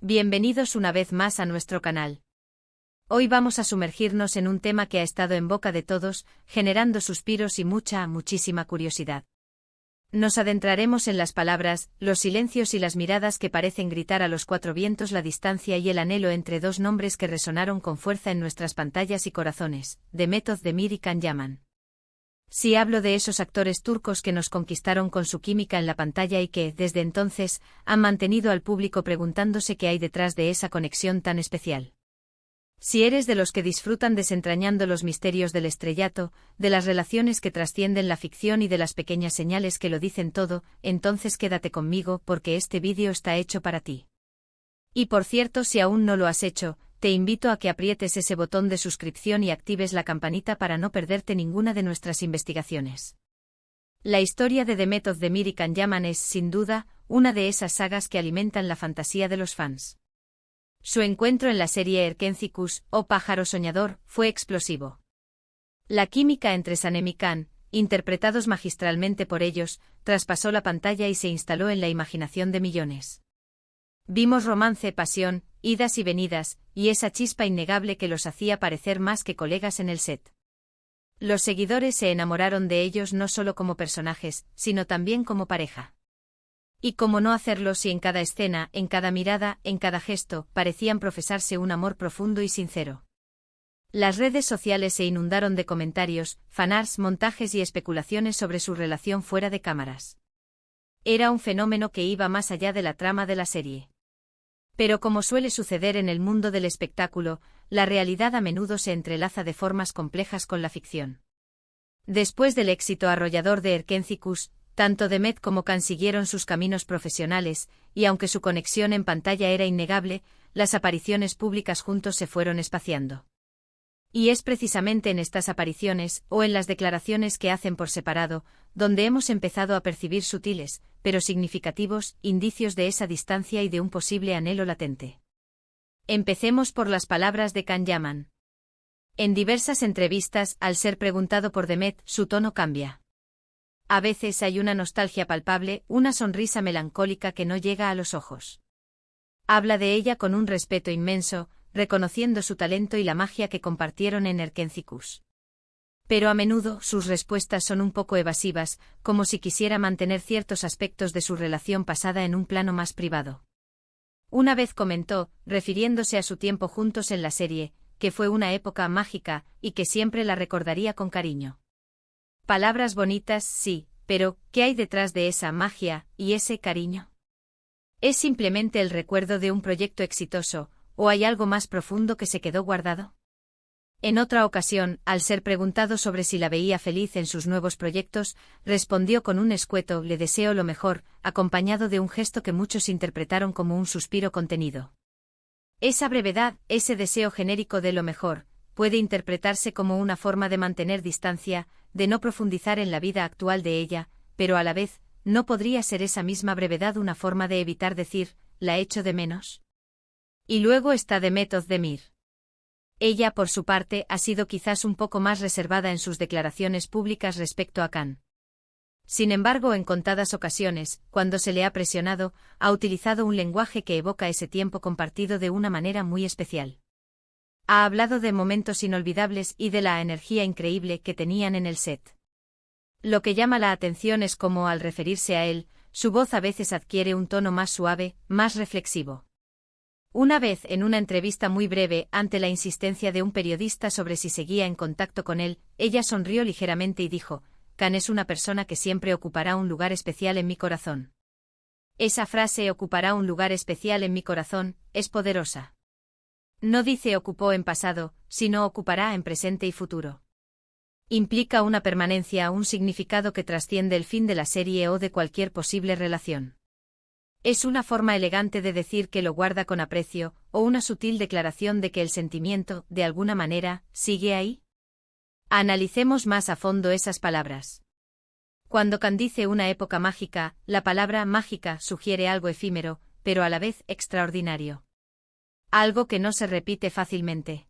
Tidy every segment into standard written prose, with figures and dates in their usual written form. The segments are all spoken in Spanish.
Bienvenidos una vez más a nuestro canal. Hoy vamos a sumergirnos en un tema que ha estado en boca de todos, generando suspiros y muchísima curiosidad. Nos adentraremos en las palabras, los silencios y las miradas que parecen gritar a los cuatro vientos la distancia y el anhelo entre dos nombres que resonaron con fuerza en nuestras pantallas y corazones, Demet Özdemir y Can Yaman. Si hablo de esos actores turcos que nos conquistaron con su química en la pantalla y que, desde entonces, han mantenido al público preguntándose qué hay detrás de esa conexión tan especial. Si eres de los que disfrutan desentrañando los misterios del estrellato, de las relaciones que trascienden la ficción y de las pequeñas señales que lo dicen todo, entonces quédate conmigo porque este vídeo está hecho para ti. Y por cierto, si aún no lo has hecho, te invito a que aprietes ese botón de suscripción y actives la campanita para no perderte ninguna de nuestras investigaciones. La historia de Demet Özdemir y Can Yaman es, sin duda, una de esas sagas que alimentan la fantasía de los fans. Su encuentro en la serie Erkenci o Pájaro Soñador fue explosivo. La química entre Sanem y Can, interpretados magistralmente por ellos, traspasó la pantalla y se instaló en la imaginación de millones. Vimos romance, pasión, idas y venidas, y esa chispa innegable que los hacía parecer más que colegas en el set. Los seguidores se enamoraron de ellos no solo como personajes, sino también como pareja. Y cómo no hacerlo si en cada escena, en cada mirada, en cada gesto, parecían profesarse un amor profundo y sincero. Las redes sociales se inundaron de comentarios, fanarts, montajes y especulaciones sobre su relación fuera de cámaras. Era un fenómeno que iba más allá de la trama de la serie. Pero como suele suceder en el mundo del espectáculo, la realidad a menudo se entrelaza de formas complejas con la ficción. Después del éxito arrollador de Erkenci, tanto Demet como Can siguieron sus caminos profesionales, y aunque su conexión en pantalla era innegable, las apariciones públicas juntos se fueron espaciando. Y es precisamente en estas apariciones, o en las declaraciones que hacen por separado, donde hemos empezado a percibir sutiles, pero significativos, indicios de esa distancia y de un posible anhelo latente. Empecemos por las palabras de Can Yaman. En diversas entrevistas, al ser preguntado por Demet, su tono cambia. A veces hay una nostalgia palpable, una sonrisa melancólica que no llega a los ojos. Habla de ella con un respeto inmenso, reconociendo su talento y la magia que compartieron en Erkenci. Pero a menudo sus respuestas son un poco evasivas, como si quisiera mantener ciertos aspectos de su relación pasada en un plano más privado. Una vez comentó, refiriéndose a su tiempo juntos en la serie, que fue una época mágica, y que siempre la recordaría con cariño. Palabras bonitas, sí, pero, ¿qué hay detrás de esa magia, y ese cariño? ¿Es simplemente el recuerdo de un proyecto exitoso, o hay algo más profundo que se quedó guardado? En otra ocasión, al ser preguntado sobre si la veía feliz en sus nuevos proyectos, respondió con un escueto «le deseo lo mejor», acompañado de un gesto que muchos interpretaron como un suspiro contenido. Esa brevedad, ese deseo genérico de lo mejor, puede interpretarse como una forma de mantener distancia, de no profundizar en la vida actual de ella, pero a la vez, ¿no podría ser esa misma brevedad una forma de evitar decir «la echo de menos»? Y luego está Demet Özdemir. Ella, por su parte, ha sido quizás un poco más reservada en sus declaraciones públicas respecto a Can. Sin embargo, en contadas ocasiones, cuando se le ha presionado, ha utilizado un lenguaje que evoca ese tiempo compartido de una manera muy especial. Ha hablado de momentos inolvidables y de la energía increíble que tenían en el set. Lo que llama la atención es cómo, al referirse a él, su voz a veces adquiere un tono más suave, más reflexivo. Una vez, en una entrevista muy breve, ante la insistencia de un periodista sobre si seguía en contacto con él, ella sonrió ligeramente y dijo: «Can es una persona que siempre ocupará un lugar especial en mi corazón». Esa frase «ocupará un lugar especial en mi corazón» es poderosa. No dice ocupó en pasado, sino ocupará en presente y futuro. Implica una permanencia, un significado que trasciende el fin de la serie o de cualquier posible relación. Es una forma elegante de decir que lo guarda con aprecio, o una sutil declaración de que el sentimiento, de alguna manera, sigue ahí. Analicemos más a fondo esas palabras. Cuando Can dice una época mágica, la palabra mágica sugiere algo efímero, pero a la vez extraordinario. Algo que no se repite fácilmente.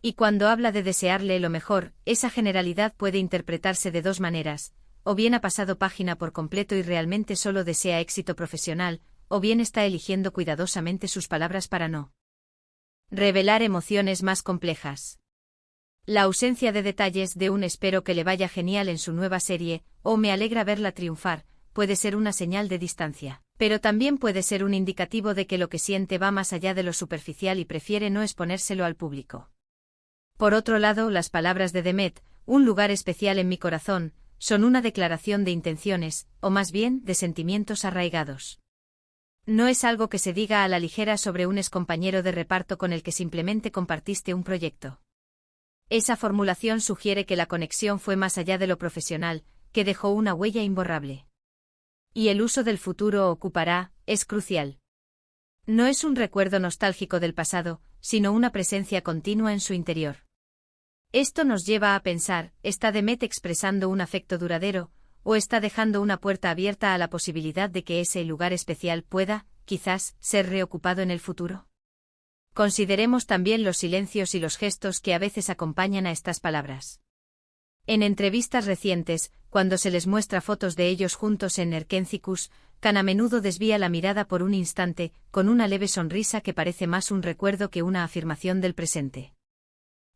Y cuando habla de desearle lo mejor, esa generalidad puede interpretarse de dos maneras. O bien ha pasado página por completo y realmente solo desea éxito profesional, o bien está eligiendo cuidadosamente sus palabras para no revelar emociones más complejas. La ausencia de detalles de un espero que le vaya genial en su nueva serie, o me alegra verla triunfar, puede ser una señal de distancia, pero también puede ser un indicativo de que lo que siente va más allá de lo superficial y prefiere no exponérselo al público. Por otro lado, las palabras de Demet, un lugar especial en mi corazón, son una declaración de intenciones, o más bien, de sentimientos arraigados. No es algo que se diga a la ligera sobre un excompañero de reparto con el que simplemente compartiste un proyecto. Esa formulación sugiere que la conexión fue más allá de lo profesional, que dejó una huella imborrable. Y el uso del futuro ocupará, es crucial. No es un recuerdo nostálgico del pasado, sino una presencia continua en su interior. Esto nos lleva a pensar, ¿está Demet expresando un afecto duradero, o está dejando una puerta abierta a la posibilidad de que ese lugar especial pueda, quizás, ser reocupado en el futuro? Consideremos también los silencios y los gestos que a veces acompañan a estas palabras. En entrevistas recientes, cuando se les muestra fotos de ellos juntos en Erkentzikos, Khan a menudo desvía la mirada por un instante, con una leve sonrisa que parece más un recuerdo que una afirmación del presente.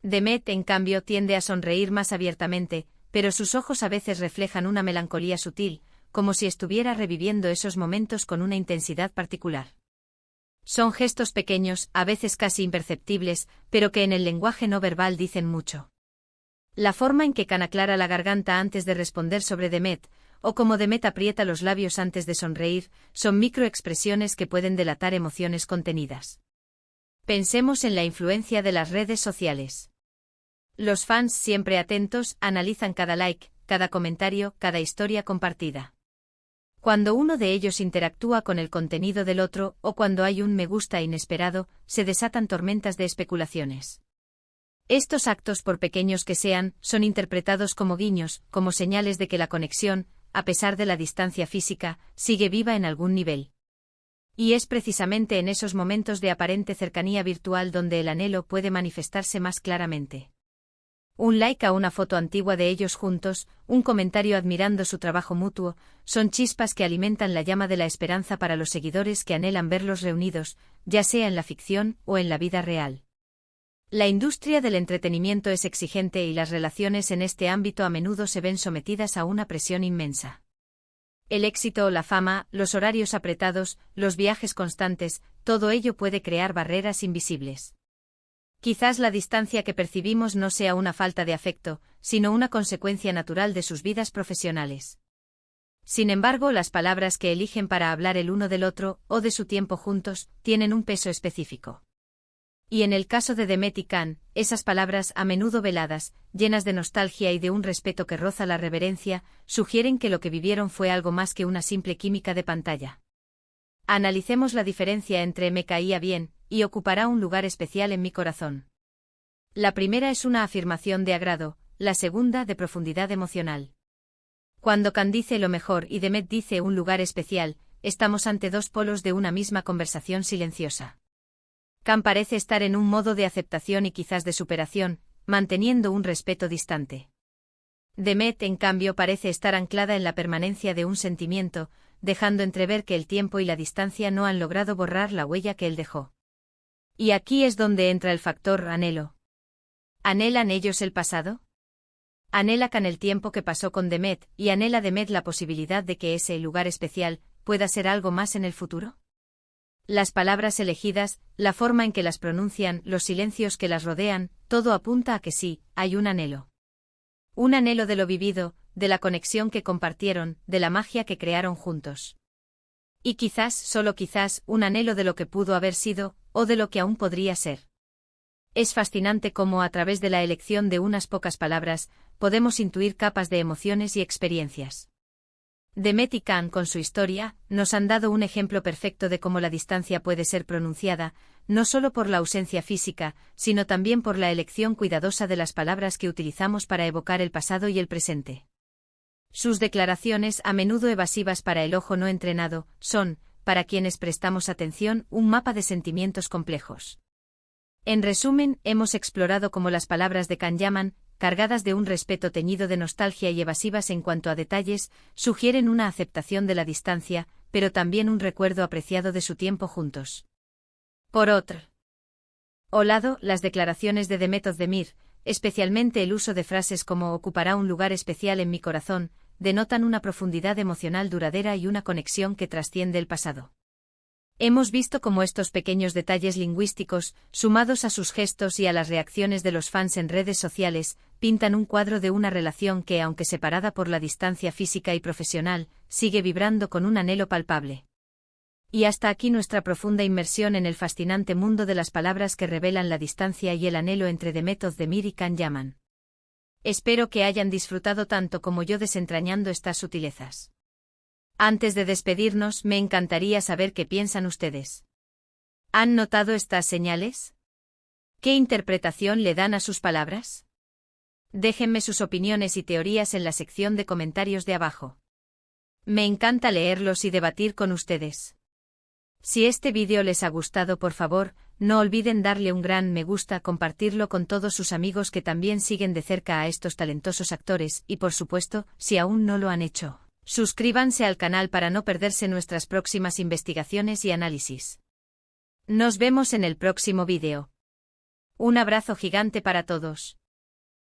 Demet, en cambio, tiende a sonreír más abiertamente, pero sus ojos a veces reflejan una melancolía sutil, como si estuviera reviviendo esos momentos con una intensidad particular. Son gestos pequeños, a veces casi imperceptibles, pero que en el lenguaje no verbal dicen mucho. La forma en que Khan aclara la garganta antes de responder sobre Demet, o como Demet aprieta los labios antes de sonreír, son microexpresiones que pueden delatar emociones contenidas. Pensemos en la influencia de las redes sociales. Los fans, siempre atentos, analizan cada like, cada comentario, cada historia compartida. Cuando uno de ellos interactúa con el contenido del otro, o cuando hay un me gusta inesperado, se desatan tormentas de especulaciones. Estos actos, por pequeños que sean, son interpretados como guiños, como señales de que la conexión, a pesar de la distancia física, sigue viva en algún nivel. Y es precisamente en esos momentos de aparente cercanía virtual donde el anhelo puede manifestarse más claramente. Un like a una foto antigua de ellos juntos, un comentario admirando su trabajo mutuo, son chispas que alimentan la llama de la esperanza para los seguidores que anhelan verlos reunidos, ya sea en la ficción o en la vida real. La industria del entretenimiento es exigente y las relaciones en este ámbito a menudo se ven sometidas a una presión inmensa. El éxito o la fama, los horarios apretados, los viajes constantes, todo ello puede crear barreras invisibles. Quizás la distancia que percibimos no sea una falta de afecto, sino una consecuencia natural de sus vidas profesionales. Sin embargo, las palabras que eligen para hablar el uno del otro, o de su tiempo juntos, tienen un peso específico. Y en el caso de Demet y Khan, esas palabras, a menudo veladas, llenas de nostalgia y de un respeto que roza la reverencia, sugieren que lo que vivieron fue algo más que una simple química de pantalla. Analicemos la diferencia entre me caía bien y ocupará un lugar especial en mi corazón. La primera es una afirmación de agrado, la segunda de profundidad emocional. Cuando Khan dice lo mejor y Demet dice un lugar especial, estamos ante dos polos de una misma conversación silenciosa. Khan parece estar en un modo de aceptación y quizás de superación, manteniendo un respeto distante. Demet, en cambio, parece estar anclada en la permanencia de un sentimiento, dejando entrever que el tiempo y la distancia no han logrado borrar la huella que él dejó. Y aquí es donde entra el factor anhelo. ¿Anhelan ellos el pasado? ¿Anhela Khan el tiempo que pasó con Demet, y anhela Demet la posibilidad de que ese lugar especial pueda ser algo más en el futuro? Las palabras elegidas, la forma en que las pronuncian, los silencios que las rodean, todo apunta a que sí, hay un anhelo. Un anhelo de lo vivido, de la conexión que compartieron, de la magia que crearon juntos. Y quizás, solo quizás, un anhelo de lo que pudo haber sido, o de lo que aún podría ser. Es fascinante cómo a través de la elección de unas pocas palabras, podemos intuir capas de emociones y experiencias. Demet y Khan, con su historia, nos han dado un ejemplo perfecto de cómo la distancia puede ser pronunciada, no solo por la ausencia física, sino también por la elección cuidadosa de las palabras que utilizamos para evocar el pasado y el presente. Sus declaraciones, a menudo evasivas para el ojo no entrenado, son, para quienes prestamos atención, un mapa de sentimientos complejos. En resumen, hemos explorado cómo las palabras de Khan llaman, cargadas de un respeto teñido de nostalgia y evasivas en cuanto a detalles, sugieren una aceptación de la distancia, pero también un recuerdo apreciado de su tiempo juntos. Por otro lado, las declaraciones de Demet Özdemir, especialmente el uso de frases como ocupará un lugar especial en mi corazón, denotan una profundidad emocional duradera y una conexión que trasciende el pasado. Hemos visto cómo estos pequeños detalles lingüísticos, sumados a sus gestos y a las reacciones de los fans en redes sociales, pintan un cuadro de una relación que, aunque separada por la distancia física y profesional, sigue vibrando con un anhelo palpable. Y hasta aquí nuestra profunda inmersión en el fascinante mundo de las palabras que revelan la distancia y el anhelo entre Demet Özdemir y Can Yaman. Espero que hayan disfrutado tanto como yo desentrañando estas sutilezas. Antes de despedirnos, me encantaría saber qué piensan ustedes. ¿Han notado estas señales? ¿Qué interpretación le dan a sus palabras? Déjenme sus opiniones y teorías en la sección de comentarios de abajo. Me encanta leerlos y debatir con ustedes. Si este vídeo les ha gustado, por favor, no olviden darle un gran me gusta, compartirlo con todos sus amigos que también siguen de cerca a estos talentosos actores y, por supuesto, si aún no lo han hecho, suscríbanse al canal para no perderse nuestras próximas investigaciones y análisis. Nos vemos en el próximo vídeo. Un abrazo gigante para todos.